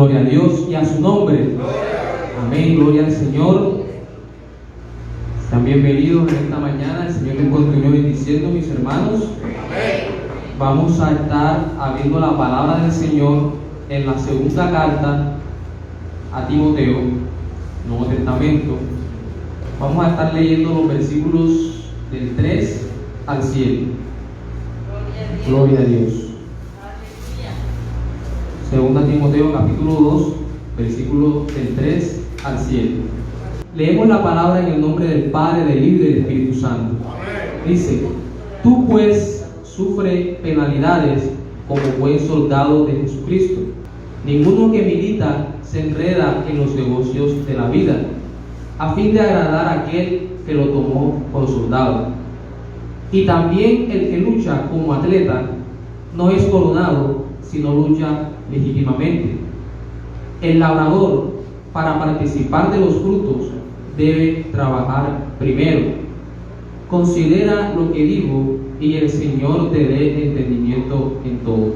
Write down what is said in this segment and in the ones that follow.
Gloria a Dios y a su nombre. Amén, gloria al Señor. Están bienvenidos en esta mañana. El Señor les continúe bendiciendo, mis hermanos. Vamos a estar abriendo la palabra del Señor en la segunda carta a Timoteo, Nuevo Testamento. Vamos a estar leyendo los versículos del 3 al 7. Gloria a Dios. Segunda Timoteo capítulo 2, versículos del 3 al 7. Leemos la palabra en el nombre del Padre, del Hijo y del Espíritu Santo. Dice: tú pues sufre penalidades como buen soldado de Jesucristo. Ninguno que milita se enreda en los negocios de la vida, a fin de agradar a aquel que lo tomó por soldado. Y también el que lucha como atleta no es coronado, sino lucha legítimamente. El labrador, para participar de los frutos, debe trabajar primero. Considera lo que digo, y el Señor te dé entendimiento en todo.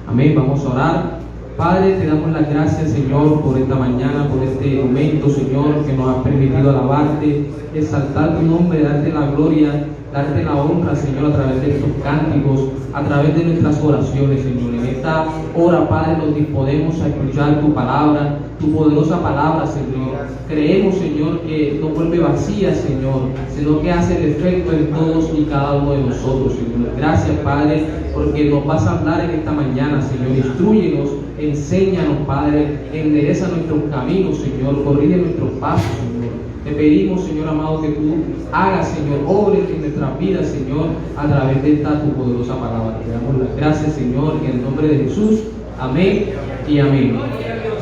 Amén. Vamos a orar. Padre, te damos las gracias, Señor, por esta mañana, por este momento, Señor, que nos has permitido alabarte, exaltar tu nombre, darte la gloria, darte la honra, Señor, a través de estos cánticos, a través de nuestras oraciones, Señor. En esta hora, Padre, nos disponemos a escuchar tu palabra, tu poderosa palabra, Señor. Creemos, Señor, que no vuelve vacía, Señor, sino que hace el efecto en todos y cada uno de nosotros, Señor. Gracias, Padre, porque nos vas a hablar en esta mañana, Señor. Instrúyenos, enséñanos, Padre, endereza nuestros caminos, Señor, corrige nuestros pasos, Señor. Te pedimos, Señor amado, que tú hagas, Señor, obres en nuestras vidas, Señor, a través de esta tu poderosa palabra. Te damos las gracias, Señor, en el nombre de Jesús. Amén y amén.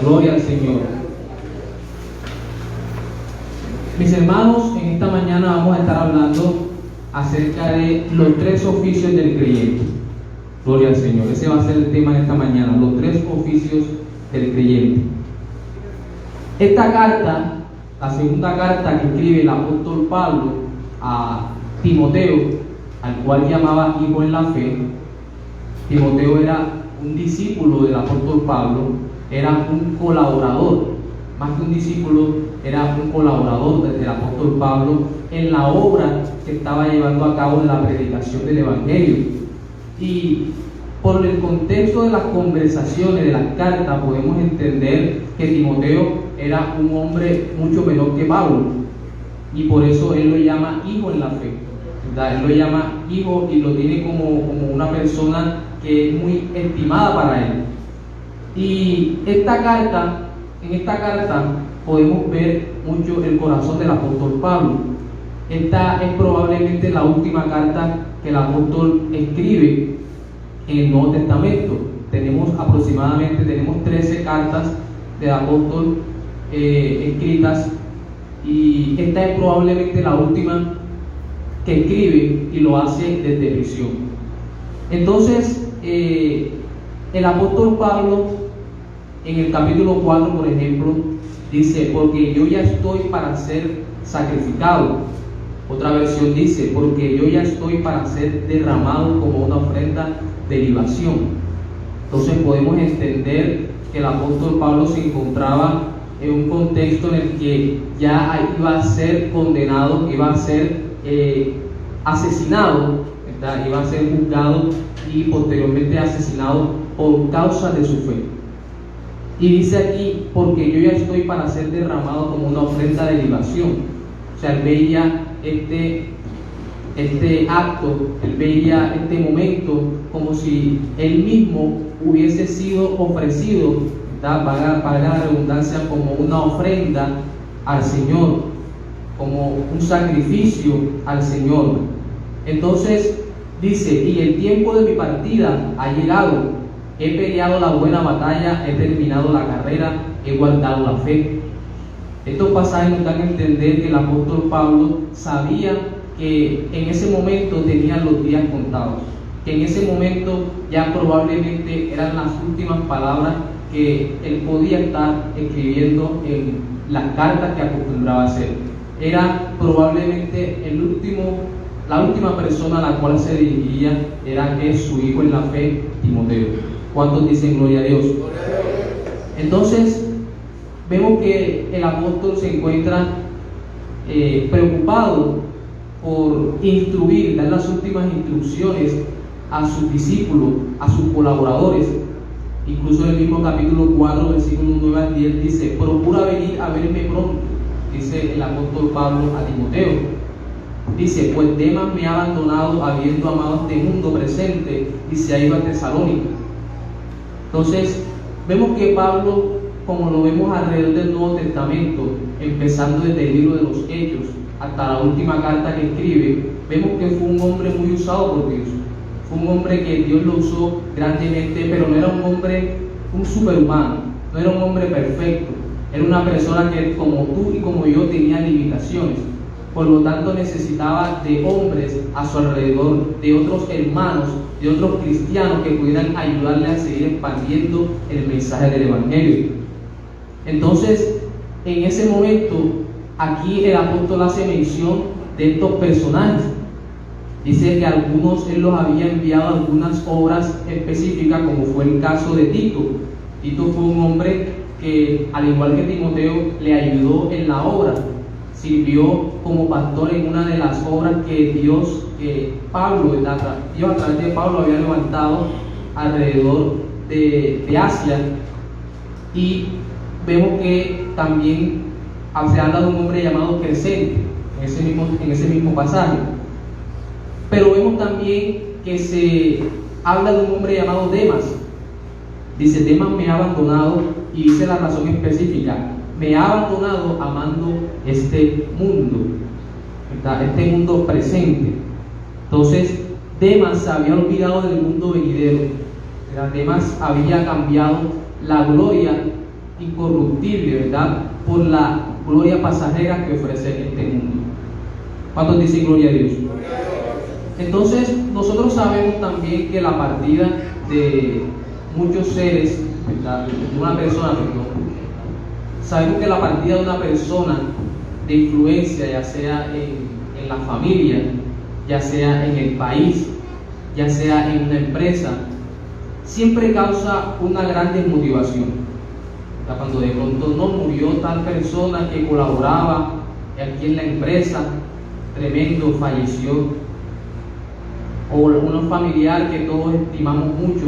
Gloria al Señor. Mis hermanos, en esta mañana vamos a estar hablando acerca de los tres oficios del creyente. Gloria al Señor. Ese va a ser el tema de esta mañana, los tres oficios del creyente. Esta carta, la segunda carta que escribe el apóstol Pablo a Timoteo, al cual llamaba hijo en la fe. Timoteo era un discípulo del apóstol Pablo, era un colaborador, más que un discípulo, era un colaborador del apóstol Pablo en la obra que estaba llevando a cabo en la predicación del Evangelio. Y por el contexto de las conversaciones, de las cartas, podemos entender que Timoteo era un hombre mucho menor que Pablo, y por eso él lo llama hijo en la fe, ¿verdad? Él lo llama hijo y lo tiene como una persona que es muy estimada para él. Y en esta carta podemos ver mucho el corazón del apóstol Pablo. Esta es probablemente la última carta que el apóstol escribe en el Nuevo Testamento. Tenemos 13 cartas del apóstol escritas, y esta es probablemente la última que escribe, y lo hace desde prisión. Entonces, el apóstol Pablo en el capítulo 4, por ejemplo, dice: porque yo ya estoy para ser sacrificado. Otra versión dice: porque yo ya estoy para ser derramado como una ofrenda de libación. Entonces podemos entender que el apóstol Pablo se encontraba en un contexto en el que ya iba a ser condenado, iba a ser asesinado, ¿verdad? Iba a ser juzgado y posteriormente asesinado por causa de su fe. Y dice aquí: porque yo ya estoy para ser derramado como una ofrenda de libación. O sea, él veía este acto, él veía este momento como si él mismo hubiese sido ofrecido, para la redundancia, como una ofrenda al Señor, como un sacrificio al Señor. Entonces dice: y el tiempo de mi partida ha llegado, he peleado la buena batalla, he terminado la carrera, he guardado la fe. Estos pasajes nos dan a entender que el apóstol Pablo sabía que en ese momento tenían los días contados, que en ese momento ya probablemente eran las últimas palabras que él podía estar escribiendo en las cartas que acostumbraba a hacer. Era probablemente la última persona a la cual se dirigiría, era que su hijo en la fe, Timoteo. ¿Cuántos dicen gloria a Dios? Entonces, vemos que el apóstol se encuentra preocupado por instruir, dar las últimas instrucciones a sus discípulos, a sus colaboradores. Incluso en el mismo capítulo 4, versículos 9 al 10 dice: procura venir a verme pronto, dice el apóstol Pablo a Timoteo. Dice: pues Demas me ha abandonado habiendo amado este mundo presente y se ha ido a Tesalónica. Entonces, vemos que Pablo, como lo vemos alrededor del Nuevo Testamento, empezando desde el libro de los Hechos hasta la última carta que escribe, vemos que fue un hombre muy usado por Dios. Fue un hombre que Dios lo usó grandemente, pero no era un hombre, un superhumano, no era un hombre perfecto. Era una persona que, como tú y como yo, tenía limitaciones. Por lo tanto, necesitaba de hombres a su alrededor, de otros hermanos, de otros cristianos que pudieran ayudarle a seguir expandiendo el mensaje del Evangelio. Entonces, en ese momento, aquí el apóstol hace mención de estos personajes. Dice que algunos él los había enviado a algunas obras específicas, como fue el caso de Tito. Tito fue un hombre que, al igual que Timoteo, le ayudó en la obra. Sirvió como pastor en una de las obras que Dios a través de Pablo había levantado alrededor de Asia. Y vemos que también se habla de un hombre llamado Crescente en ese mismo pasaje. Pero vemos también que se habla de un hombre llamado Demas. Dice: Demas me ha abandonado, y dice la razón específica: me ha abandonado amando este mundo, ¿verdad? Este mundo presente. Entonces, Demas se había olvidado del mundo venidero, ¿verdad? Demas había cambiado la gloria incorruptible, ¿verdad?, por la gloria pasajera que ofrece este mundo. ¿Cuántos dicen gloria a Dios? Entonces, nosotros sabemos también que la partida de muchos seres, ¿verdad?, de una persona, sabemos que la partida de una persona de influencia, ya sea en la familia, ya sea en el país, ya sea en una empresa, siempre causa una gran desmotivación. Cuando de pronto no murió tal persona que colaboraba aquí en la empresa, tremendo, falleció. O un familiar que todos estimamos mucho,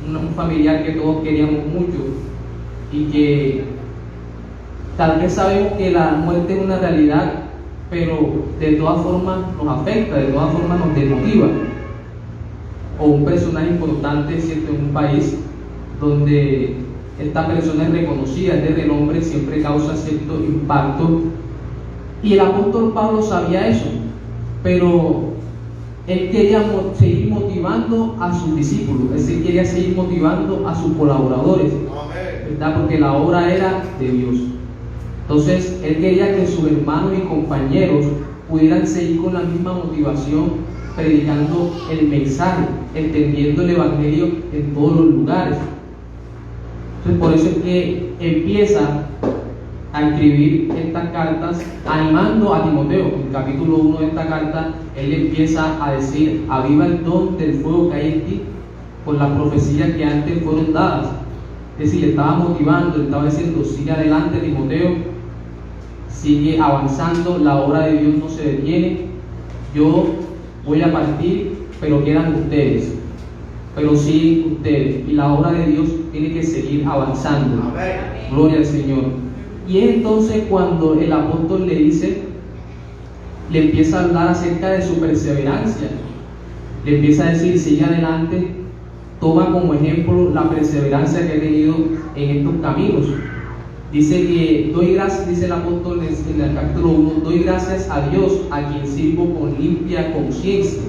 un familiar que todos queríamos mucho, y que tal vez sabemos que la muerte es una realidad, pero de todas formas nos afecta, de todas formas nos desmotiva. O un personaje importante, ¿cierto?, en un país donde esta persona es reconocida, es de renombre, siempre causa cierto impacto. Y el apóstol Pablo sabía eso, pero él quería seguir motivando a sus discípulos, él quería seguir motivando a sus colaboradores, ¿verdad?, porque la obra era de Dios. Entonces, él quería que sus hermanos y compañeros pudieran seguir con la misma motivación, predicando el mensaje, extendiendo el Evangelio en todos los lugares. Entonces, por eso es que empieza a escribir estas cartas animando a Timoteo. En el capítulo 1 de esta carta, él empieza a decir: aviva el don del fuego que hay en ti, por las profecías que antes fueron dadas. Es decir, le estaba motivando, le estaba diciendo: sigue adelante, Timoteo, sigue avanzando, la obra de Dios no se detiene. Yo voy a partir, pero quedan ustedes, pero siguen ustedes, y la obra de Dios tiene que seguir avanzando. Amén. Gloria al Señor. Y es entonces cuando el apóstol le empieza a hablar acerca de su perseverancia. Le empieza a decir: sigue adelante, toma como ejemplo la perseverancia que he tenido en estos caminos. Dice que doy gracias, dice el apóstol en el capítulo 1, doy gracias a Dios, a quien sirvo con limpia conciencia,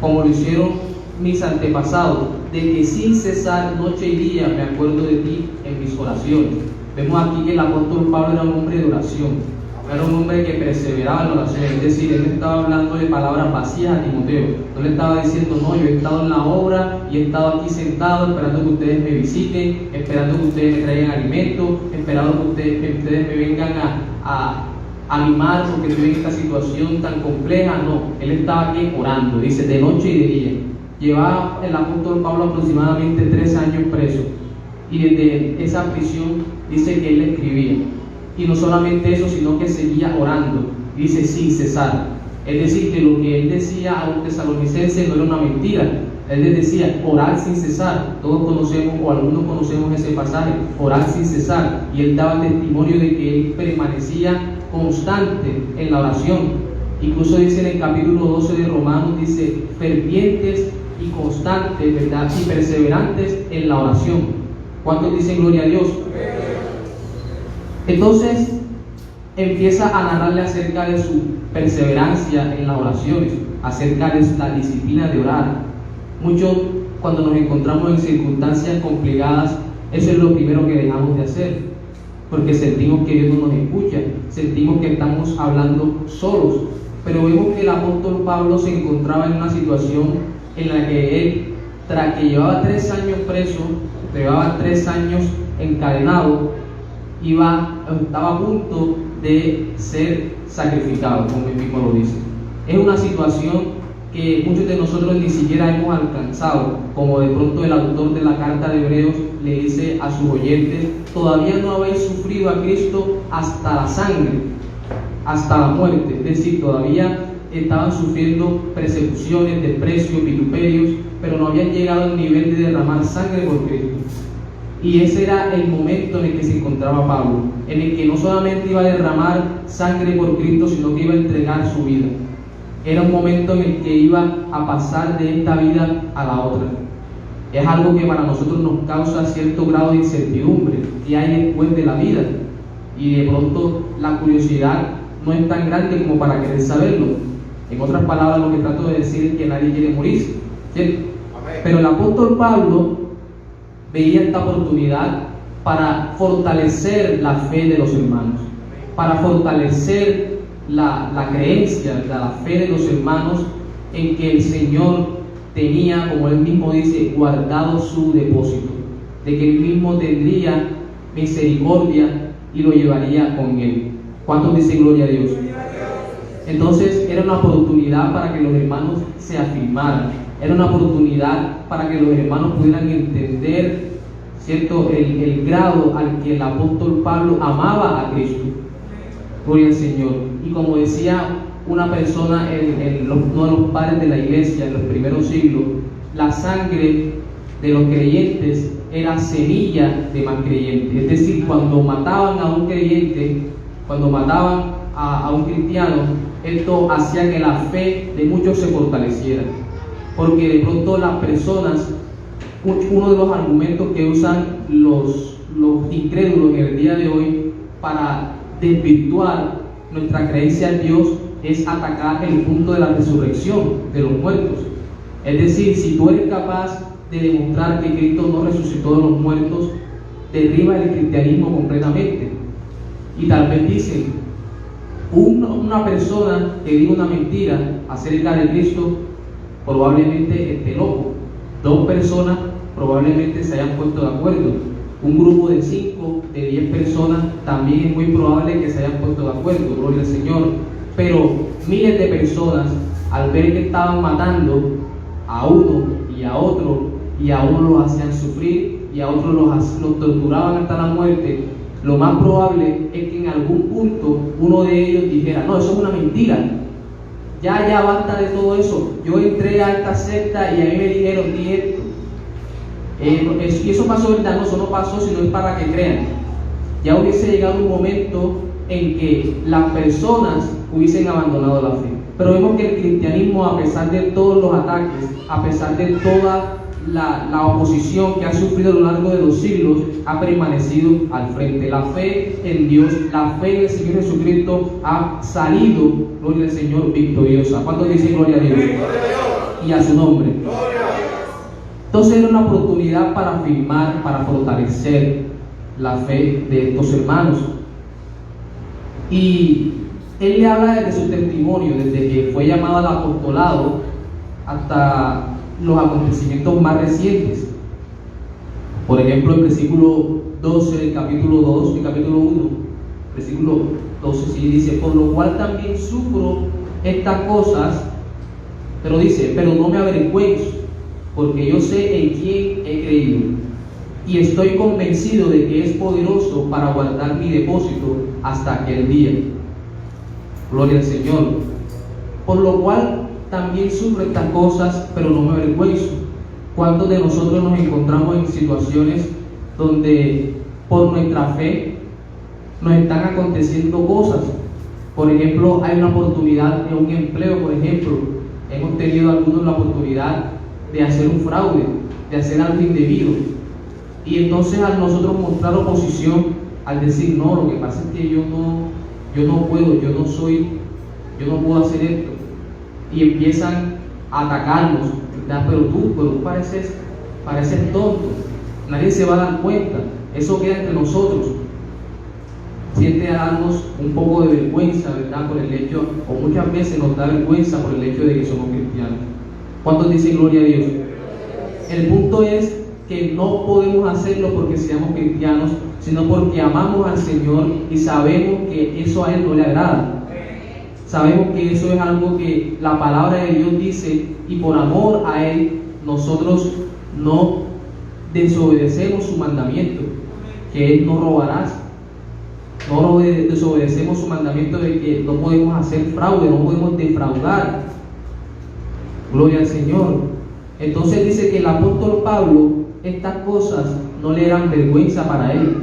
como lo hicieron mis antepasados, de que sin cesar noche y día me acuerdo de ti en mis oraciones. Vemos aquí que el apóstol Pablo era un hombre de oración, era un hombre que perseveraba en la oración. Es decir, él estaba hablando de palabras vacías a Timoteo, no le estaba diciendo: no, yo he estado en la obra y he estado aquí sentado esperando que ustedes me visiten, esperando que ustedes me traigan alimento, esperando que ustedes me vengan a animar porque estoy en esta situación tan compleja. No, él estaba aquí orando, dice, de noche y de día. Llevaba el apóstol Pablo aproximadamente 3 años preso, y desde esa prisión dice que él escribía. Y no solamente eso, sino que seguía orando, dice sin cesar. Es decir, que lo que él decía a los tesalonicenses no era una mentira. Él les decía, orad sin cesar. Todos conocemos, o algunos conocemos ese pasaje, orad sin cesar. Y él daba testimonio de que él permanecía constante en la oración. Incluso dice en el capítulo 12 de Romanos, dice, fervientes y constantes, ¿verdad? Y perseverantes en la oración. ¿Cuántos dicen gloria a Dios? Entonces empieza a narrarle acerca de su perseverancia en las oraciones, acerca de la disciplina de orar. Muchos, cuando nos encontramos en circunstancias complicadas, eso es lo primero que dejamos de hacer, porque sentimos que Dios no nos escucha, sentimos que estamos hablando solos. Pero vemos que el apóstol Pablo se encontraba en una situación en la que él, tras que llevaba 3 años preso, llevaba 3 años encadenado, estaba a punto de ser sacrificado, como él mismo lo dice. Es una situación que muchos de nosotros ni siquiera hemos alcanzado, como de pronto el autor de la carta de Hebreos le dice a sus oyentes, todavía no habéis sufrido a Cristo hasta la sangre, hasta la muerte. Es decir, todavía estaban sufriendo persecuciones, desprecios, vituperios, pero no habían llegado al nivel de derramar sangre por Cristo. Y ese era el momento en el que se encontraba Pablo, en el que no solamente iba a derramar sangre por Cristo, sino que iba a entregar su vida. Era un momento en el que iba a pasar de esta vida a la otra. Es algo que para nosotros nos causa cierto grado de incertidumbre, que hay después de la vida. Y de pronto la curiosidad no es tan grande como para querer saberlo. En otras palabras, lo que trato de decir es que nadie quiere morirse, ¿cierto? Pero el apóstol Pablo veía esta oportunidad para fortalecer la fe de los hermanos, para fortalecer la creencia, la fe de los hermanos en que el Señor tenía, como él mismo dice, guardado su depósito, de que él mismo tendría misericordia y lo llevaría con él. ¿Cuántos dicen gloria a Dios? Entonces era una oportunidad para que los hermanos se afirmaran, era una oportunidad para que los hermanos pudieran entender, ¿cierto?, el grado al que el apóstol Pablo amaba a Cristo. Gloria al Señor. Y como decía una persona, uno de los padres de la iglesia en los primeros siglos, la sangre de los creyentes era semilla de más creyentes. Es decir, cuando mataban a un creyente, cuando mataban a un cristiano, esto hacía que la fe de muchos se fortaleciera. Porque de pronto las personas, uno de los argumentos que usan los incrédulos en el día de hoy para desvirtuar nuestra creencia en Dios es atacar el punto de la resurrección de los muertos. Es decir, si tú eres capaz de demostrar que Cristo no resucitó de los muertos, derriba el cristianismo completamente. Y tal vez dicen, una persona que diga una mentira acerca de Cristo probablemente esté loco. 2 personas probablemente se hayan puesto de acuerdo. Un grupo de 5, de 10 personas también es muy probable que se hayan puesto de acuerdo, gloria al Señor. Pero miles de personas, al ver que estaban matando a uno y a otro, y a uno los hacían sufrir y a otros los torturaban hasta la muerte, lo más probable es que en algún punto uno de ellos dijera, no, eso es una mentira, ya basta de todo eso, yo entré a esta secta y a mí me dijeron, di esto. Y eso pasó, ¿verdad? No, eso no pasó, sino es para que crean. Ya hubiese llegado un momento en que las personas hubiesen abandonado la fe. Pero vemos que el cristianismo, a pesar de todos los ataques, a pesar de toda la oposición que ha sufrido a lo largo de los siglos, ha permanecido al frente. La fe en Dios, la fe en el Señor Jesucristo ha salido, gloria al Señor, victoriosa. ¿Cuántos dicen gloria a Dios? Y a su nombre. Entonces era una oportunidad para afirmar, para fortalecer la fe de estos hermanos. Y él le habla desde su testimonio, desde que fue llamado al apostolado hasta los acontecimientos más recientes. Por ejemplo, el versículo 12 del capítulo 2, el capítulo 1, versículo 12, sí dice, por lo cual también sufro estas cosas, pero dice, pero no me avergüenzo, porque yo sé en quién he creído, y estoy convencido de que es poderoso para guardar mi depósito hasta aquel día. Gloria al Señor. Por lo cual también sufro estas cosas, pero no me avergüenzo. ¿Cuántos de nosotros nos encontramos en situaciones donde por nuestra fe nos están aconteciendo cosas? Por ejemplo, hay una oportunidad de un empleo, por ejemplo. Hemos tenido algunos la oportunidad de hacer un fraude, de hacer algo indebido. Y entonces al nosotros mostrar oposición, al decir, no, lo que pasa es que yo no puedo, yo no puedo hacer esto. Y empiezan a atacarnos, ¿verdad? Pero tú pareces tonto, nadie se va a dar cuenta, eso queda entre nosotros. Siente a darnos un poco de vergüenza, ¿verdad? Por el hecho, o muchas veces nos da vergüenza por el hecho de que somos cristianos. ¿Cuántos dicen gloria a Dios? El punto es que no podemos hacerlo porque seamos cristianos, sino porque amamos al Señor y sabemos que eso a Él no le agrada. Sabemos que eso es algo que la palabra de Dios dice, y por amor a Él nosotros no desobedecemos su mandamiento, que Él no robarás. No desobedecemos su mandamiento de que no podemos hacer fraude, no podemos defraudar. Gloria al Señor. Entonces dice que el apóstol Pablo, estas cosas no le eran vergüenza para él.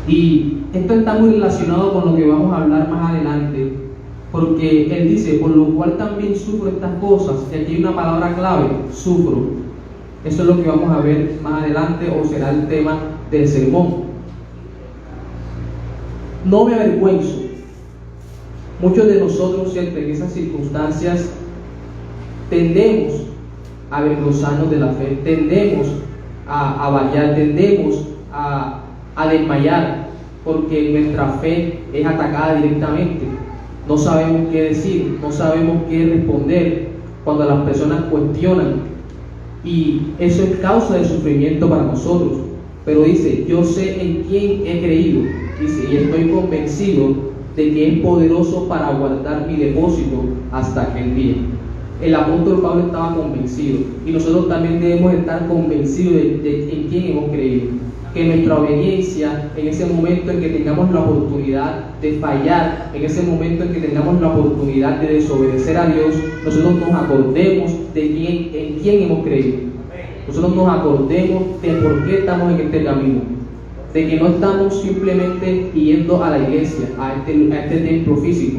Y esto está muy relacionado con lo que vamos a hablar más adelante, porque él dice, por lo cual también sufro estas cosas. Y aquí hay una palabra clave, sufro. Eso es lo que vamos a ver más adelante, o será el tema del sermón. No me avergüenzo. Muchos de nosotros, ¿cierto?, en esas circunstancias tendemos a avergonzarnos de la fe, tendemos a variar, tendemos a desmayar, porque nuestra fe es atacada directamente. No sabemos qué decir, no sabemos qué responder cuando las personas cuestionan, y eso es causa de sufrimiento para nosotros. Pero dice, yo sé en quién he creído, dice, y estoy convencido de que es poderoso para guardar mi depósito hasta aquel día. El apóstol Pablo estaba convencido, y nosotros también debemos estar convencidos de en quién hemos creído. Que nuestra obediencia, en ese momento en que tengamos la oportunidad de fallar, en ese momento en que tengamos la oportunidad de desobedecer a Dios, nosotros nos acordemos en quién hemos creído. Nosotros nos acordemos de por qué estamos en este camino, de que no estamos simplemente yendo a la iglesia, a este templo físico,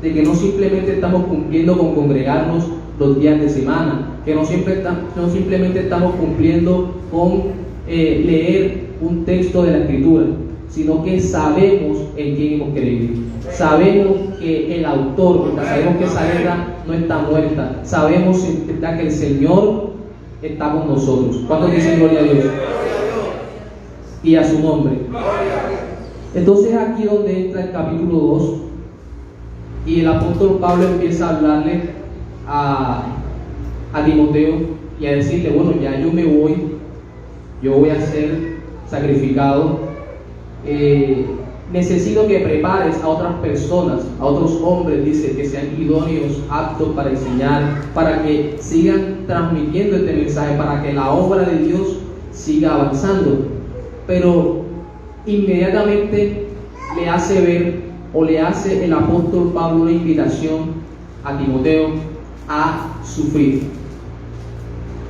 de que no simplemente estamos cumpliendo con congregarnos los días de semana, que no simplemente estamos cumpliendo con leer un texto de la Escritura, sino que sabemos en quién hemos creído. Sabemos que el autor, sabemos que esa guerra no está muerta, sabemos que el Señor está con nosotros. ¿Cuántos dicen gloria a Dios? Y a su nombre. Entonces aquí donde entra el capítulo 2, y el apóstol Pablo empieza a hablarle a Timoteo y a decirle, bueno, ya yo me voy, yo voy a ser sacrificado, necesito que prepares a otras personas, a otros hombres, dice, que sean idóneos, aptos para enseñar, para que sigan transmitiendo este mensaje, para que la obra de Dios siga avanzando. Pero inmediatamente le hace ver, o le hace el apóstol Pablo una invitación a Timoteo a sufrir.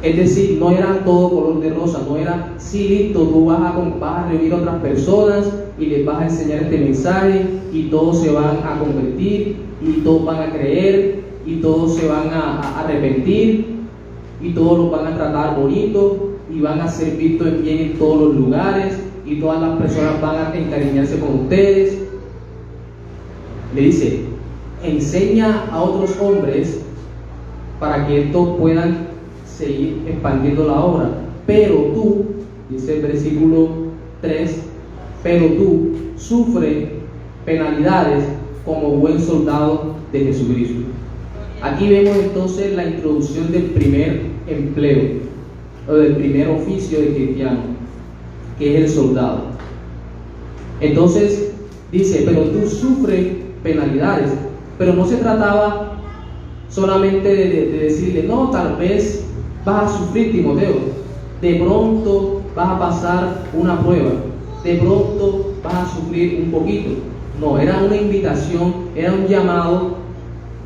Es decir, no era todo color de rosa, no era, sí, listo, tú vas a reunir a otras personas y les vas a enseñar este mensaje y todos se van a convertir y todos van a creer y todos se van a arrepentir y todos los van a tratar bonito y van a ser vistos bien en todos los lugares y todas las personas van a encariñarse con ustedes. Le dice, enseña a otros hombres para que estos puedan seguir expandiendo la obra. Pero tú, dice el versículo 3, pero tú sufre penalidades como buen soldado de Jesucristo. Aquí vemos entonces la introducción del primer empleo, o del primer oficio de cristiano, que es el soldado. Entonces dice, pero tú sufres penalidades, pero no se trataba solamente de decirle, no, tal vez vas a sufrir, Timoteo, de pronto vas a pasar una prueba, de pronto vas a sufrir un poquito. No, era una invitación, era un llamado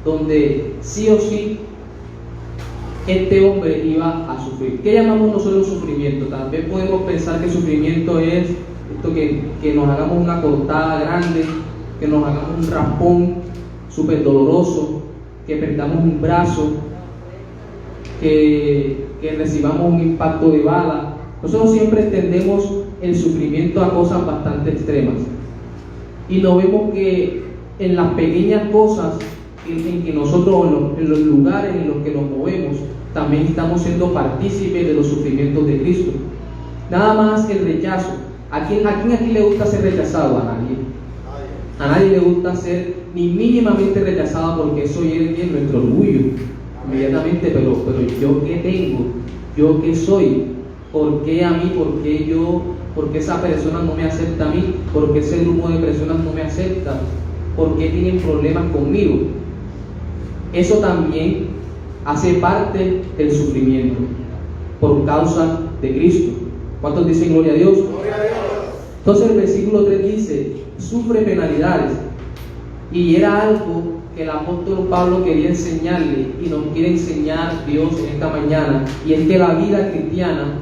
donde sí o sí este hombre iba a sufrir. ¿Qué llamamos nosotros sufrimiento? También podemos pensar que sufrimiento es esto que nos hagamos una cortada grande, que nos hagamos un raspón súper doloroso, que perdamos un brazo, que recibamos un impacto de bala. Nosotros siempre extendemos el sufrimiento a cosas bastante extremas y nos vemos que en las pequeñas cosas en que nosotros, en los lugares en los que nos movemos, también estamos siendo partícipes de los sufrimientos de Cristo. Nada más el rechazo. ¿A quién aquí le gusta ser rechazado? A nadie. A nadie le gusta ser ni mínimamente rechazado, porque eso hiere en nuestro orgullo inmediatamente. Pero ¿yo qué tengo? ¿Yo qué soy? ¿Por qué a mí? ¿Por qué yo? ¿Por qué esa persona no me acepta a mí? ¿Por qué ese grupo de personas no me acepta? ¿Por qué tienen problemas conmigo? Eso también hace parte del sufrimiento por causa de Cristo. ¿Cuántos dicen gloria a Dios? Gloria a Dios. Entonces el versículo 3 dice: sufre penalidades. Y era algo que el apóstol Pablo quería enseñarle y nos quiere enseñar Dios en esta mañana, y es que la vida cristiana,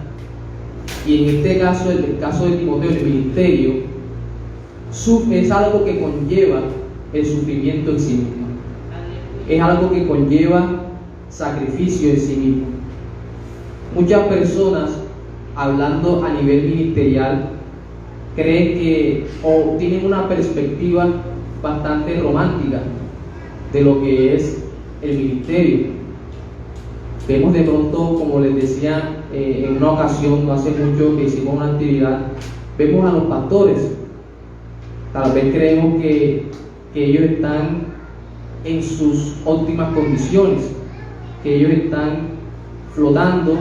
y en este caso, el caso de Timoteo, el ministerio, es algo que conlleva el sufrimiento en sí mismo. Es algo que conlleva sacrificio en sí mismo. Muchas personas, hablando a nivel ministerial, creen que o tienen una perspectiva bastante romántica de lo que es el ministerio. Vemos de pronto, como les decía en una ocasión, no hace mucho que hicimos una actividad, vemos a los pastores. Tal vez creemos que ellos están en sus óptimas condiciones, que ellos están flotando,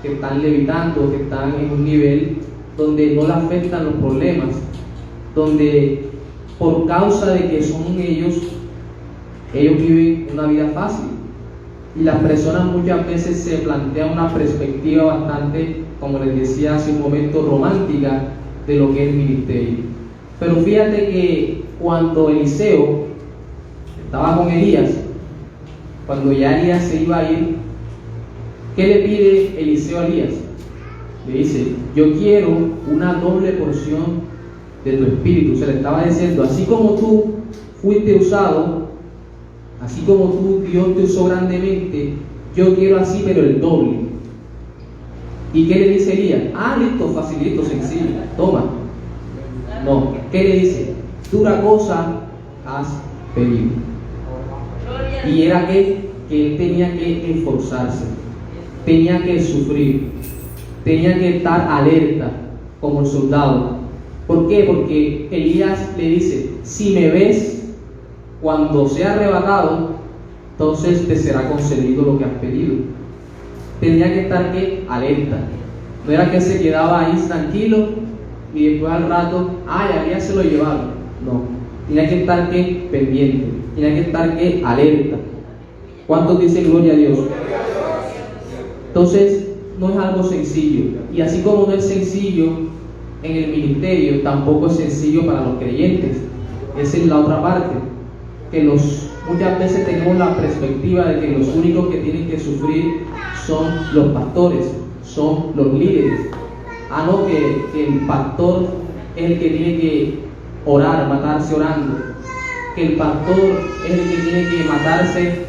que están levitando, que están en un nivel donde no les afectan los problemas, donde por causa de que son ellos viven una vida fácil. Y las personas muchas veces se plantean una perspectiva bastante, como les decía hace un momento, romántica de lo que es el ministerio. Pero fíjate que cuando Eliseo estaba con Elías, cuando ya Elías se iba a ir, ¿qué le pide Eliseo a Elías? Le dice: yo quiero una doble porción de tu espíritu. Se le estaba diciendo: así como tú fuiste usado, así como tú, Dios te usó grandemente, yo quiero así, pero el doble. ¿Y qué le dice Elías? Listo, facilito, sencillo, toma. No, ¿qué le dice? Dura cosa has pedido. Y era que él tenía que esforzarse, tenía que sufrir, tenía que estar alerta como el soldado. ¿Por qué? Porque Elías le dice: si me ves cuando sea arrebatado, entonces te será concedido lo que has pedido. Tenía que estar alerta. No era que se quedaba ahí tranquilo y después al rato, ya se lo llevaron. No, tenía que estar pendiente, tenía que estar alerta. ¿Cuántos dicen gloria a Dios? Entonces, no es algo sencillo. Y así como no es sencillo en el ministerio, tampoco es sencillo para los creyentes. Esa es la otra parte, que muchas veces tenemos la perspectiva de que los únicos que tienen que sufrir son los pastores, son los líderes. No, que el pastor es el que tiene que orar, matarse orando, que el pastor es el que tiene que matarse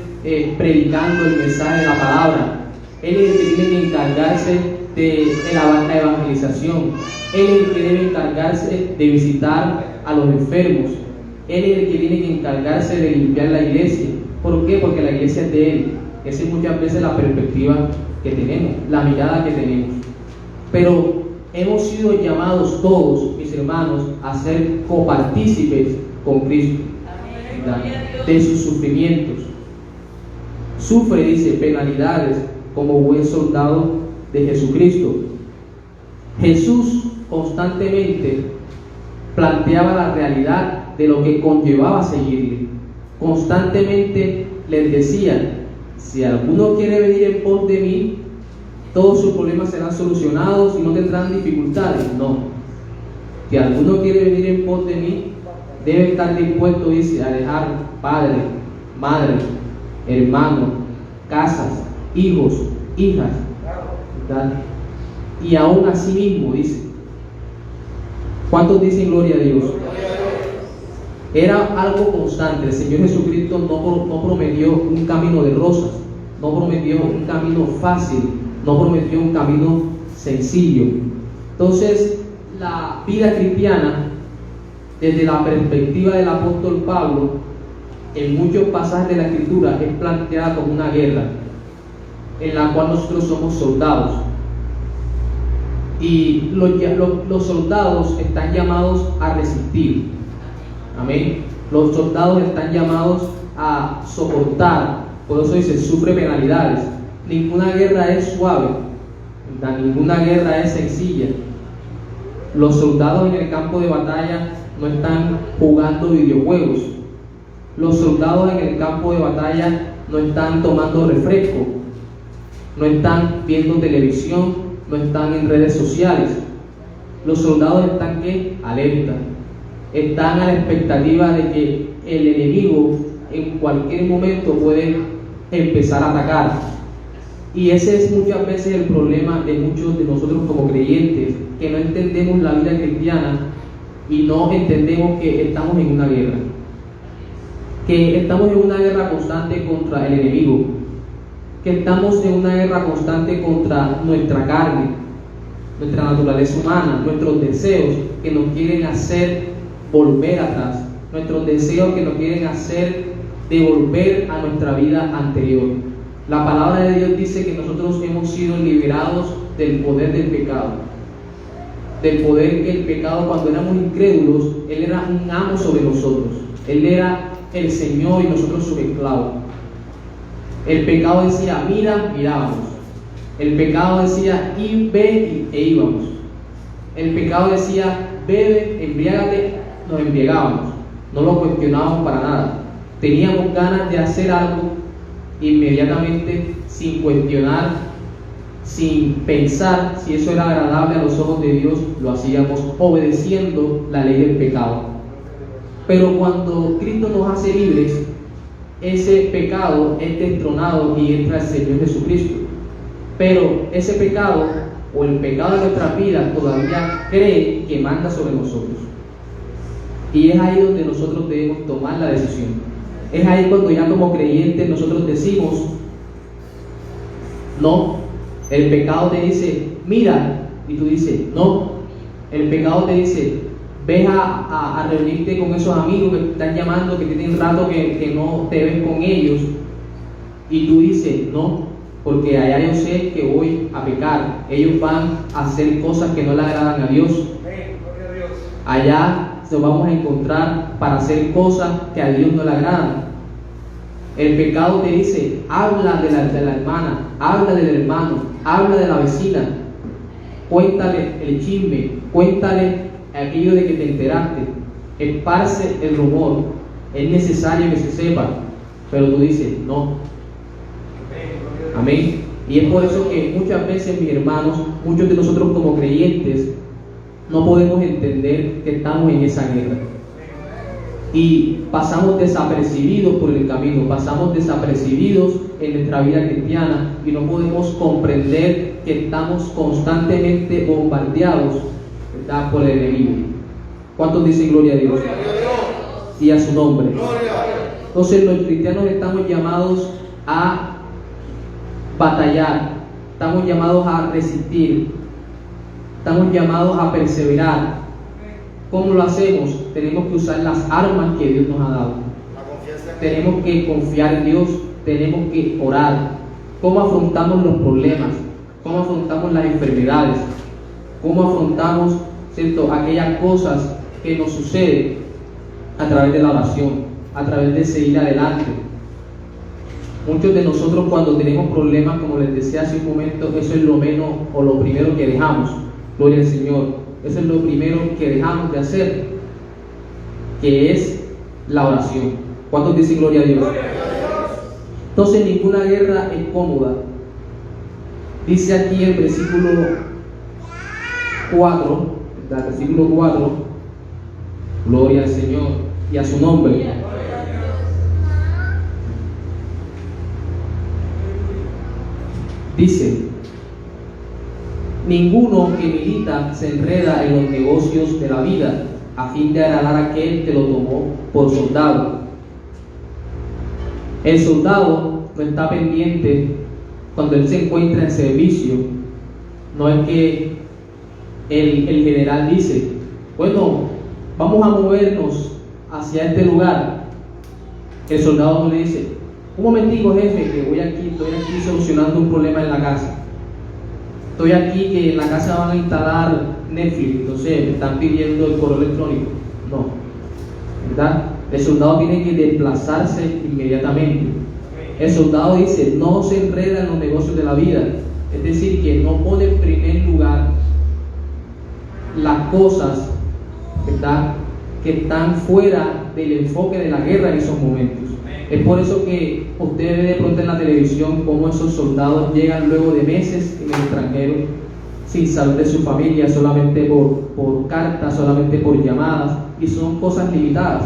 predicando el mensaje de la palabra. Él es el que tiene que encargarse de la evangelización. Él es el que debe encargarse de visitar a los enfermos. Él es el que tiene que encargarse de limpiar la iglesia. ¿Por qué? Porque la iglesia es de Él. Esa es muchas veces la perspectiva que tenemos, la mirada que tenemos. Pero hemos sido llamados todos, mis hermanos, a ser copartícipes con Cristo, de sus sufrimientos. Sufre, dice, penalidades como buen soldado de Jesucristo. Jesús constantemente planteaba la realidad de lo que conllevaba seguirle. Constantemente les decía: si alguno quiere venir en pos de mí, todos sus problemas serán solucionados y no tendrán dificultades. No. Si alguno quiere venir en pos de mí, debe estar dispuesto, dice, a dejar padre, madre, hermano, casas, hijos, hijas, ¿verdad? Y aún así mismo, dice. ¿Cuántos dicen gloria a Dios? Era algo constante. El Señor Jesucristo no prometió un camino de rosas, no prometió un camino fácil, no prometió un camino sencillo. Entonces, la vida cristiana, desde la perspectiva del apóstol Pablo, en muchos pasajes de la Escritura es planteada como una guerra en la cual nosotros somos soldados. Y los soldados están llamados a resistir. Amén. Los soldados están llamados a soportar. Por eso dice, sufre penalidades. Ninguna guerra es suave, ¿verdad? Ninguna guerra es sencilla. Los soldados en el campo de batalla no están jugando videojuegos. Los soldados en el campo de batalla no están tomando refresco, no están viendo televisión, no están en redes sociales. Los soldados están ¿qué? Alerta. Están a la expectativa de que el enemigo en cualquier momento puede empezar a atacar. Y ese es muchas veces el problema de muchos de nosotros como creyentes, que no entendemos la vida cristiana y no entendemos que estamos en una guerra. Que estamos en una guerra constante contra el enemigo. Que estamos en una guerra constante contra nuestra carne, nuestra naturaleza humana, nuestros deseos que nos quieren hacer volver atrás, nuestros deseos que nos quieren hacer devolver a nuestra vida anterior. La palabra de Dios dice que nosotros hemos sido liberados del poder del pecado, del poder que el pecado, cuando éramos incrédulos, Él era un amo sobre nosotros, Él era el Señor y nosotros sus esclavos. El pecado decía, mira, mirábamos. El pecado decía, y ve, e íbamos. El pecado decía, bebe, embriágate, nos embriagábamos. No lo cuestionábamos para nada. Teníamos ganas de hacer algo, inmediatamente, sin cuestionar, sin pensar si eso era agradable a los ojos de Dios, lo hacíamos obedeciendo la ley del pecado. Pero cuando Cristo nos hace libres, ese pecado es destronado y entra el Señor Jesucristo. Pero ese pecado, o el pecado de nuestras vidas, todavía cree que manda sobre nosotros. Y es ahí donde nosotros debemos tomar la decisión. Es ahí cuando ya como creyentes nosotros decimos, no. El pecado te dice, mira, y tú dices, no. El pecado te dice, ves a reunirte con esos amigos que te están llamando, que tienen rato que no te ves con ellos, y tú dices, no, porque allá yo sé que voy a pecar. Ellos van a hacer cosas que no le agradan a Dios. Allá nos vamos a encontrar para hacer cosas que a Dios no le agradan. El pecado te dice, habla de la hermana, habla del hermano, habla de la vecina, cuéntale el chisme, cuéntale aquello de que te enteraste, esparce el rumor, es necesario que se sepa, pero tú dices, no. Amén. Y es por eso que muchas veces, mis hermanos, muchos de nosotros como creyentes, no podemos entender que estamos en esa guerra. Y pasamos desapercibidos por el camino, pasamos desapercibidos en nuestra vida cristiana y no podemos comprender que estamos constantemente bombardeados, ¿verdad?, por el enemigo. ¿Cuántos dicen gloria a Dios? Gloria a Dios. Y a su nombre. Entonces los cristianos estamos llamados a batallar, estamos llamados a resistir, estamos llamados a perseverar. ¿Cómo lo hacemos? Tenemos que usar las armas que Dios nos ha dado. Tenemos que confiar en Dios, tenemos que orar. ¿Cómo afrontamos los problemas? ¿Cómo afrontamos las enfermedades? ¿Cómo afrontamos, ¿cierto?, aquellas cosas que nos suceden? A través de la oración, a través de seguir adelante. Muchos de nosotros, cuando tenemos problemas, como les decía hace un momento, eso es lo menos o lo primero que dejamos. Gloria al Señor. Eso es lo primero que dejamos de hacer, que es la oración. ¿Cuántos dicen gloria a Dios? Entonces ninguna guerra es cómoda. Dice aquí el versículo 4, ¿verdad? Versículo 4, gloria al Señor y a su nombre. Dice: ninguno que milita se enreda en los negocios de la vida, a fin de agradar a aquel que lo tomó por soldado. El soldado no está pendiente cuando él se encuentra en servicio. No es que el general dice: bueno, vamos a movernos hacia este lugar. El soldado no le dice: un momentico, jefe, que estoy aquí solucionando un problema en la casa. Estoy aquí que en la casa van a instalar Netflix, entonces me están pidiendo el correo electrónico. No, ¿verdad? El soldado tiene que desplazarse inmediatamente. El soldado dice: no se enreda en los negocios de la vida. Es decir, que no pone en primer lugar las cosas, ¿verdad?, que están fuera del enfoque de la guerra en esos momentos. Es por eso que usted ve de pronto en la televisión cómo esos soldados llegan luego de meses en el extranjero sin saber de su familia, solamente por cartas, solamente por llamadas, y son cosas limitadas,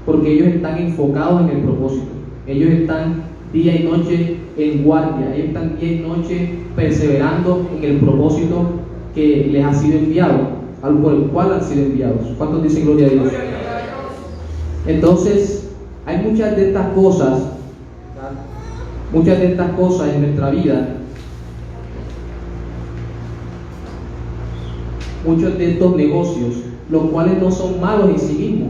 porque ellos están enfocados en el propósito. Ellos están día y noche en guardia, ellos están día y noche perseverando en el propósito que les ha sido enviado, algo por el cual han sido enviados. ¿Cuántos dicen gloria a Dios? Entonces, hay muchas de estas cosas en nuestra vida, muchos de estos negocios, los cuales no son malos en sí mismos.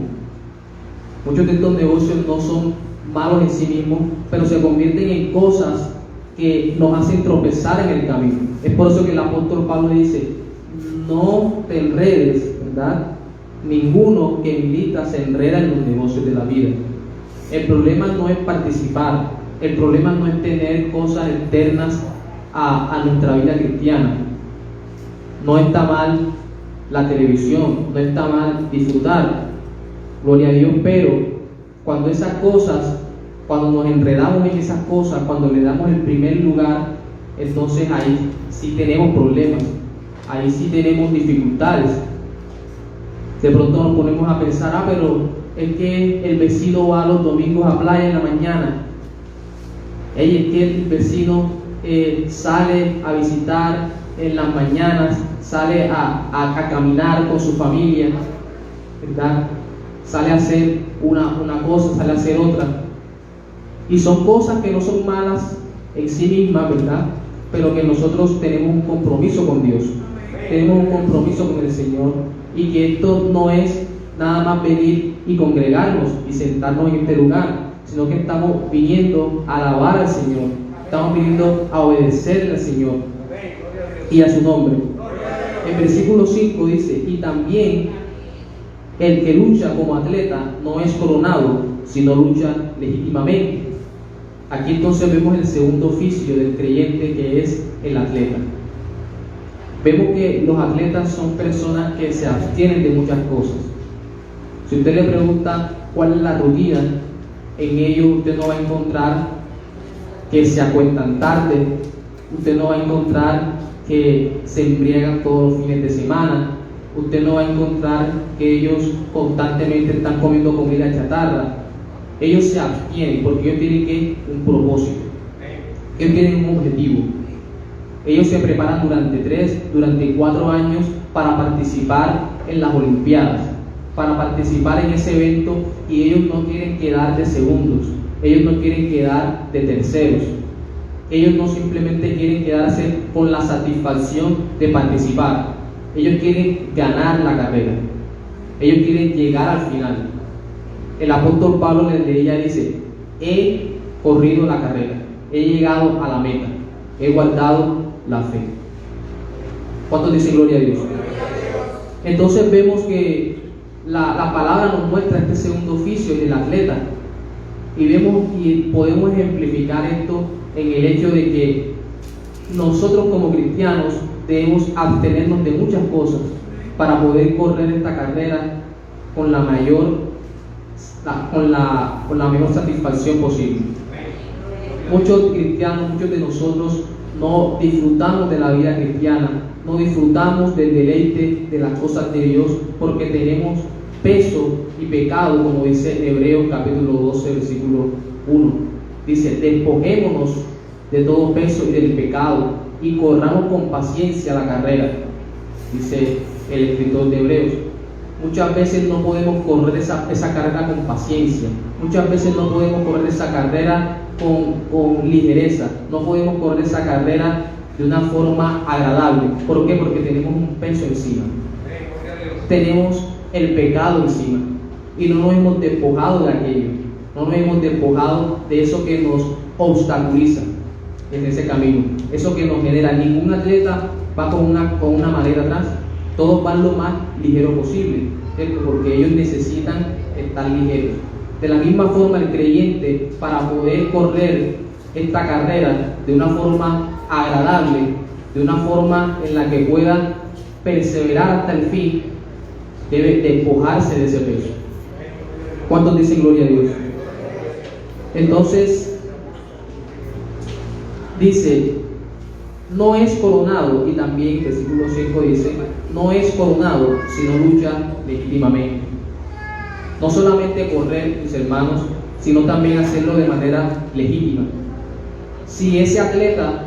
Muchos de estos negocios no son malos en sí mismos, pero se convierten en cosas que nos hacen tropezar en el camino. Es por eso que el apóstol Pablo dice: no te enredes, ¿verdad? Ninguno que milita se enreda en los negocios de la vida. El problema no es participar, el problema no es tener cosas externas a nuestra vida cristiana. No está mal la televisión, no está mal disfrutar, gloria a Dios, pero cuando esas cosas, cuando nos enredamos en esas cosas, cuando le damos el primer lugar, entonces ahí sí tenemos problemas, ahí sí tenemos dificultades. De pronto nos ponemos a pensar: pero es que el vecino va los domingos a playa en la mañana. Es que el vecino sale a visitar en las mañanas, sale a caminar con su familia, ¿verdad? Sale a hacer una cosa, sale a hacer otra. Y son cosas que no son malas en sí mismas, ¿verdad? Pero que nosotros tenemos un compromiso con Dios, tenemos un compromiso con el Señor, y que esto no es nada más venir y congregarnos y sentarnos en este lugar, sino que estamos viniendo a alabar al Señor, estamos viniendo a obedecer al Señor y a su nombre. El versículo 5 dice: y también el que lucha como atleta no es coronado, sino lucha legítimamente. Aquí entonces vemos el segundo oficio del creyente, que es el atleta. Vemos que los atletas son personas que se abstienen de muchas cosas. Si usted le pregunta cuál es la rutina, en ello usted no va a encontrar que se acuestan tarde, usted no va a encontrar que se embriagan todos los fines de semana, usted no va a encontrar que ellos constantemente están comiendo comida chatarra. Ellos se abstienen porque ellos tienen un propósito, ellos tienen un objetivo. Ellos se preparan durante 4 años para participar en las Olimpiadas, para participar en ese evento, y ellos no quieren quedar de segundos, ellos no quieren quedar de terceros, ellos no simplemente quieren quedarse con la satisfacción de participar, ellos quieren ganar la carrera, ellos quieren llegar al final. El apóstol Pablo desde ella dice: he corrido la carrera, he llegado a la meta, he guardado la fe. ¿Cuántos dicen gloria a Dios? Entonces vemos que la palabra nos muestra este segundo oficio del atleta, y vemos y podemos ejemplificar esto en el hecho de que nosotros como cristianos debemos abstenernos de muchas cosas para poder correr esta carrera con la mejor satisfacción posible. Muchos cristianos, muchos de nosotros no disfrutamos de la vida cristiana, no disfrutamos del deleite de las cosas de Dios, porque tenemos peso y pecado, como dice Hebreos capítulo 12, versículo 1. Dice: despojémonos de todo peso y del pecado y corramos con paciencia la carrera, dice el escritor de Hebreos. Muchas veces no podemos correr esa carrera con paciencia, muchas veces no podemos correr esa carrera con ligereza, no podemos correr esa carrera de una forma agradable. ¿Por qué? Porque tenemos un peso encima, tenemos el pecado encima y no nos hemos despojado de aquello, no nos hemos despojado de eso que nos obstaculiza en ese camino, eso que nos genera. Ningún atleta va con una maleta atrás, todos van lo más ligero posible, ¿cierto? Porque ellos necesitan estar ligeros. De la misma forma, el creyente, para poder correr esta carrera de una forma agradable, de una forma en la que pueda perseverar hasta el fin, debe despojarse de ese peso. ¿Cuántos dicen gloria a Dios? Entonces, dice: no es coronado, y también versículo 5 dice: no es coronado, sino lucha legítimamente. No solamente correr, mis hermanos, sino también hacerlo de manera legítima. Si ese atleta,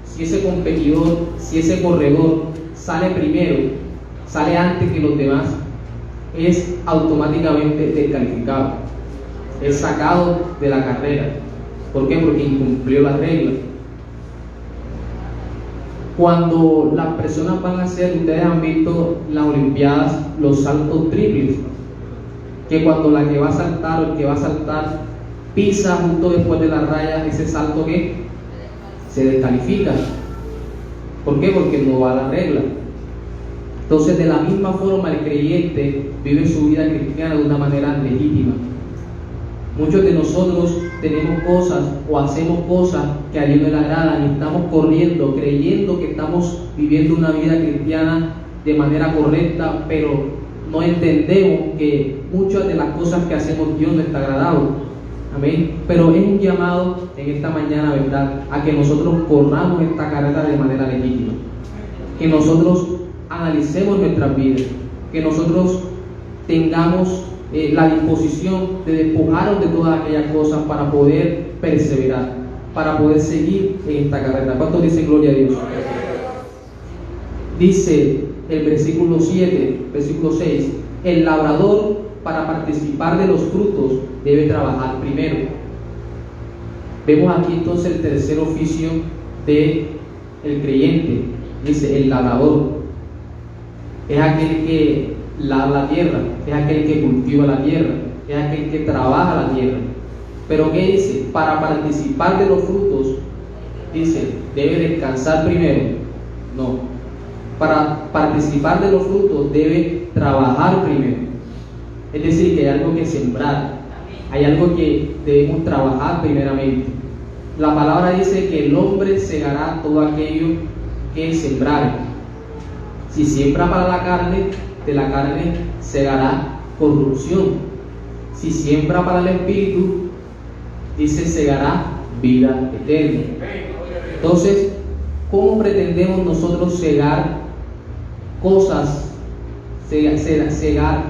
si ese competidor, si ese corredor sale primero, sale antes que los demás, es automáticamente descalificado, es sacado de la carrera. ¿Por qué? Porque incumplió las reglas. Cuando las personas van a hacer, ustedes han visto en las Olimpiadas los saltos triples, que cuando la que va a saltar o el que va a saltar pisa justo después de la raya, ese salto que se descalifica. ¿Por qué? Porque no va a la regla. Entonces, de la misma forma, el creyente vive su vida cristiana de una manera legítima. Muchos de nosotros tenemos cosas o hacemos cosas que a Dios no le agradan y estamos corriendo, creyendo que estamos viviendo una vida cristiana de manera correcta, pero no entendemos que muchas de las cosas que hacemos Dios no está agradado. Amén. Pero es un llamado en esta mañana, ¿verdad?, a que nosotros corramos esta carrera de manera legítima, que nosotros analicemos nuestras vidas, que nosotros tengamos la disposición de despojarnos de todas aquellas cosas para poder perseverar, para poder seguir en esta carrera. ¿Cuántos dicen gloria a Dios? Dice el versículo 7, versículo 6: el labrador, para participar de los frutos, debe trabajar primero. Vemos aquí entonces el tercer oficio del creyente. Dice: el labrador es aquel que labra la tierra, es aquel que cultiva la tierra, es aquel que trabaja la tierra. Pero ¿qué dice? Para participar de los frutos, dice, debe descansar primero. No, para participar de los frutos debe trabajar primero. Es decir, que hay algo que sembrar, hay algo que debemos trabajar primeramente. La palabra dice que el hombre segará todo aquello que sembrare. Si siembra para la carne, de la carne segará corrupción. Si siembra para el espíritu, dice, segará vida eterna. Entonces, ¿cómo pretendemos nosotros segar cosas, segar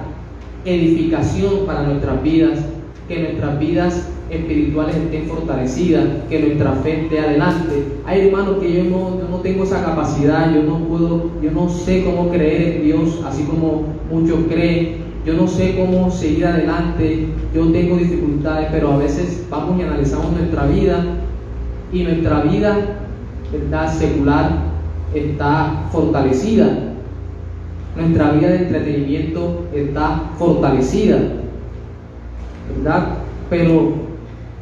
edificación para nuestras vidas, que nuestras vidas espirituales estén fortalecidas, que nuestra fe esté adelante? Hay hermanos que yo no tengo esa capacidad, yo no sé cómo creer en Dios así como muchos creen, yo no sé cómo seguir adelante, yo tengo dificultades, pero a veces vamos y analizamos nuestra vida, y nuestra vida, ¿verdad?, secular está fortalecida, nuestra vida de entretenimiento está fortalecida, ¿verdad?, pero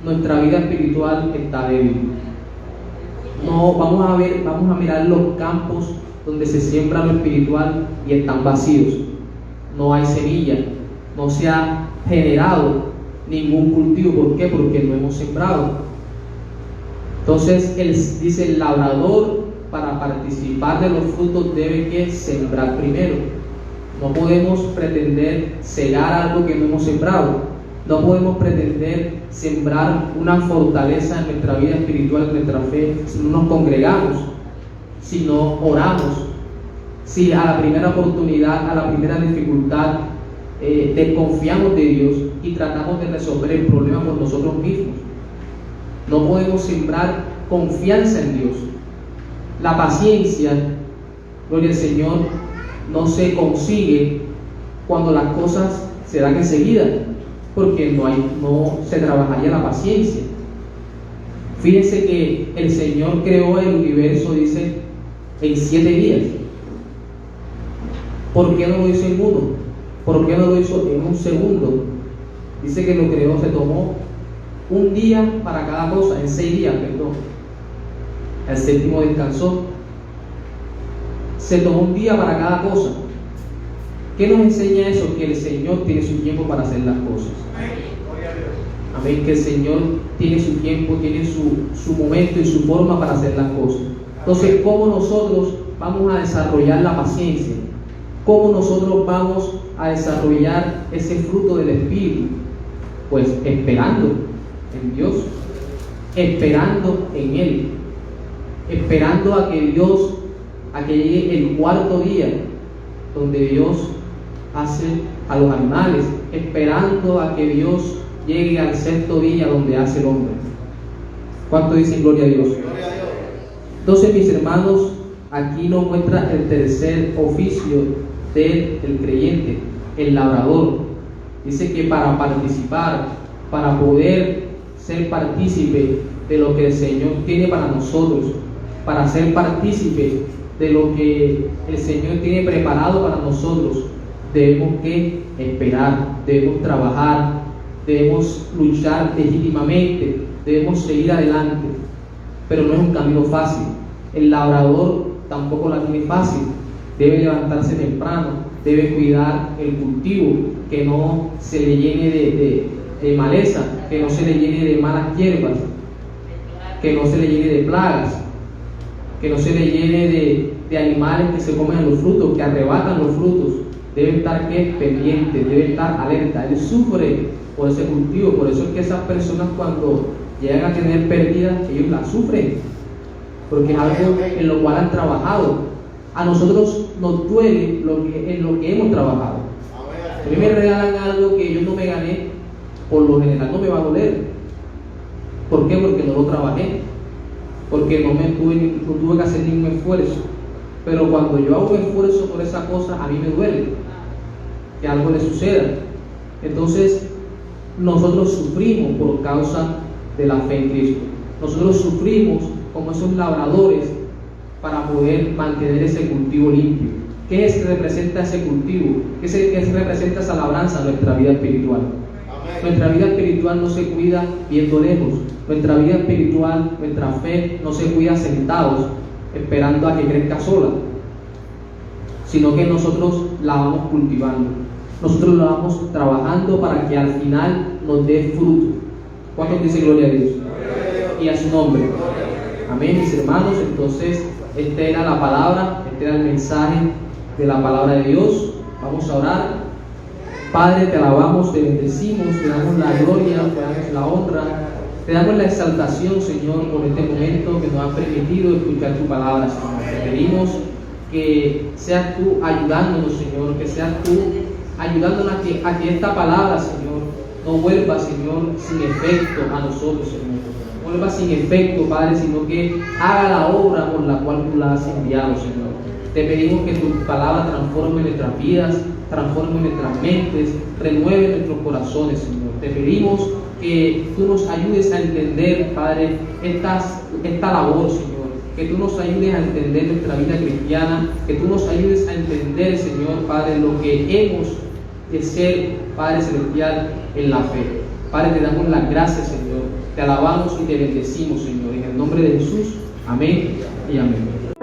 nuestra vida espiritual está débil. No, vamos a mirar los campos donde se siembra lo espiritual y están vacíos. No hay semilla, no se ha generado ningún cultivo. ¿Por qué? Porque no hemos sembrado. Entonces, él dice, el labrador, para participar de los frutos, debe que sembrar primero. No podemos pretender cegar algo que no hemos sembrado. No podemos pretender sembrar una fortaleza en nuestra vida espiritual, en nuestra fe, si no nos congregamos, si no oramos, si a la primera oportunidad, a la primera dificultad, desconfiamos de Dios y tratamos de resolver el problema por nosotros mismos. No podemos sembrar confianza en Dios. La paciencia, gloria al Señor, no se consigue cuando las cosas se dan enseguida, porque no se trabajaría la paciencia. Fíjense que el Señor creó el universo, dice, en 7 días. ¿Por qué no lo hizo en uno? ¿Por qué no lo hizo en un segundo? Dice que lo creó, se tomó un día para cada cosa, en 6 días, perdón. El 7º descansó. Se tomó un día para cada cosa. ¿Qué nos enseña eso? Que el Señor tiene su tiempo para hacer las cosas. Amén. Que el Señor tiene su tiempo, tiene su momento y su forma para hacer las cosas. Entonces, ¿cómo nosotros vamos a desarrollar la paciencia? ¿Cómo nosotros vamos a desarrollar ese fruto del Espíritu? Pues esperando en Dios, esperando en Él, esperando a que llegue el 4.º día, donde Dios hace a los animales, esperando a que Dios llegue al 6.º día, donde hace el hombre. ¿Cuánto dicen gloria a Dios? Gloria a Dios. Entonces, mis hermanos, aquí nos muestra el tercer oficio del creyente, el labrador. Dice que para participar, para poder ser partícipe de lo que el Señor tiene para nosotros, para ser partícipe de lo que el Señor tiene preparado para nosotros, debemos que esperar, debemos trabajar, debemos luchar legítimamente, debemos seguir adelante. Pero no es un camino fácil. El labrador tampoco la tiene fácil. Debe levantarse temprano, debe cuidar el cultivo, que no se le llene de maleza, que no se le llene de malas hierbas, que no se le llene de plagas, que no se le llene de animales que se comen los frutos, que arrebatan los frutos. Debe estar pendiente, debe estar alerta. Él sufre por ese cultivo. Por eso es que esas personas, cuando llegan a tener pérdidas, ellos las sufren, porque es algo en lo cual han trabajado. A nosotros nos duele en lo que hemos trabajado. A mí me regalan algo que yo no me gané, por lo general no me va a doler. ¿Por qué? Porque no lo trabajé, porque no tuve que hacer ningún esfuerzo. Pero cuando yo hago un esfuerzo por esa cosa, a mí me duele que algo le suceda. Entonces, nosotros sufrimos por causa de la fe en Cristo. Nosotros sufrimos como esos labradores para poder mantener ese cultivo limpio. ¿Qué representa ese cultivo? ¿Qué representa esa labranza? Nuestra vida espiritual. Amén. Nuestra vida espiritual no se cuida viendo lejos. Nuestra vida espiritual, nuestra fe no se cuida sentados esperando a que crezca sola, sino que nosotros la vamos cultivando, nosotros la vamos trabajando para que al final nos dé fruto. ¿Cuántos dicen gloria a Dios? Y a su nombre. Amén, mis hermanos. Entonces, esta era la palabra, este era el mensaje de la palabra de Dios. Vamos a orar. Padre, te alabamos, te bendecimos, te damos la gloria, te damos la honra, te damos la exaltación, Señor, por este momento que nos has permitido escuchar tu palabra, Señor. Te pedimos que seas tú ayudándonos, Señor, que seas tú ayudándonos a que esta palabra, Señor, no vuelva, Señor, sin efecto a nosotros, Señor. No vuelva sin efecto, Padre, sino que haga la obra por la cual tú la has enviado, Señor. Te pedimos que tu palabra transforme nuestras vidas, transforme nuestras mentes, renueve nuestros corazones, Señor. Te pedimos que tú nos ayudes a entender, Padre, esta labor, Señor. Que tú nos ayudes a entender nuestra vida cristiana, que tú nos ayudes a entender, Señor, Padre, lo que hemos de ser, Padre celestial, en la fe. Padre, te damos las gracias, Señor. Te alabamos y te bendecimos, Señor. En el nombre de Jesús. Amén y amén.